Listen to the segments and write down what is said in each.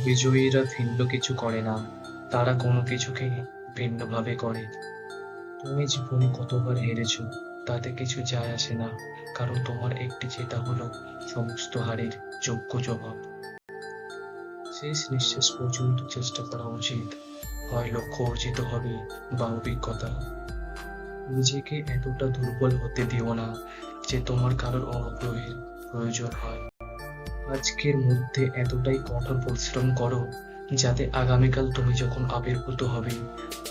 বিজয়ীরা ভিন্ন কিছু করে না, তারা কোনো কিছুকে ভিন্নভাবে করে। তুমি জীবনে কতবার হেরেছো তাতে কিছু যায় আসে না, কারণ তোমার একটি জেতা হলো সমস্ত হারের যোগ্য জবাব। শেষ নিঃশ্বাস পর্যন্ত চেষ্টা করা উচিত, হয় লক্ষ্য অর্জিত হবে বা অভিজ্ঞতা। নিজেকে এতটা দুর্বল হতে দিও না যে তোমার কারোর অনুগ্রহের প্রয়োজন হয়। আজকের মধ্যে এতটাই কঠোর পরিশ্রম করো যাতে আগামীকাল তুমি যখন আবির্ভূত হবে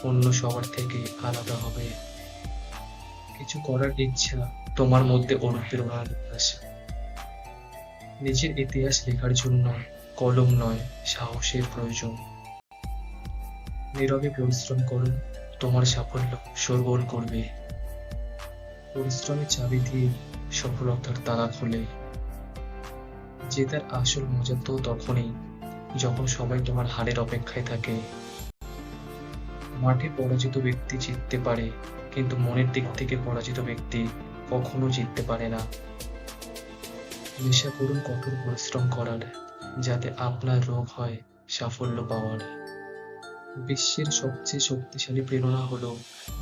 অন্য সবার থেকে আলাদা হবে। কিছু করার ইচ্ছা তোমার মধ্যে অনুপ্রেরণা নিয়ে আসে। নিজের ইতিহাস লেখার জন্য কলম নয়, সাহসের প্রয়োজন। নীরবে পরিশ্রম করো, তোমার সাফল্য সরগোল করবে। পরিশ্রমের চাবি দিয়ে সফলতার তালা খোলে। জেতার আসল মজা তো তখনই যখন সবাই তোমার হারের অপেক্ষায় থাকে। মাঠে পরাজিত ব্যক্তি জিততে পারে, কিন্তু মনের দিক থেকে পরাজিত ব্যক্তি কখনো জিততে পারে না। নেশা করুন কঠোর পরিশ্রম করার, যাতে আপনার রোগ হয় সাফল্য পাওয়ার। বিশ্বের সবচেয়ে শক্তিশালী প্রেরণা হলো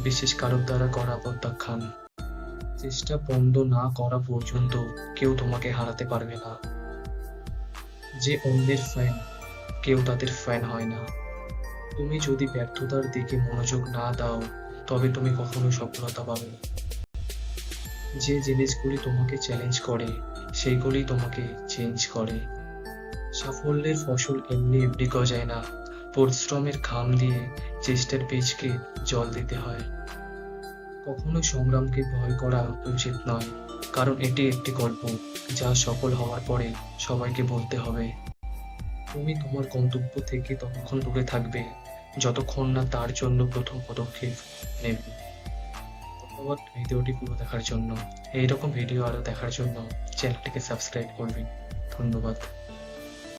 বিশেষ কারোর দ্বারা করা প্রত্যাখ্যান। চেষ্টা বন্ধ না করা পর্যন্ত কেউ তোমাকে হারাতে পারবে না। যে অন্যের ফ্যান, কেউ তাদের ফ্যান হয় না। তুমি যদি ব্যর্থতার দিকে মনোযোগ না দাও তবে তুমি কখনো সফলতা পাবে না। যে জিনিসগুলি তোমাকে চ্যালেঞ্জ করে সেইগুলি তোমাকে চেঞ্জ করে। সাফল্যের ফসল এমনি এমনি গজায় না, পরিশ্রমের ঘাম দিয়ে চেষ্টার বীজকে জল দিতে হয়। কখনো সংগ্রামকে ভয় করা উচিত নয়, কারণ এটি একটি গল্প যা সফল হওয়ার পরে সবাইকে বলতে হবে। তুমি তোমার গন্তব্য থেকে ততক্ষণ দূরে থাকবে যতক্ষণ না তার জন্য প্রথম পদক্ষেপ নেবে। ধন্যবাদ ভিডিওটি পুরো দেখার জন্য। এইরকম ভিডিও আরো দেখার জন্য চ্যানেলটিকে সাবস্ক্রাইব করবেন। ধন্যবাদ।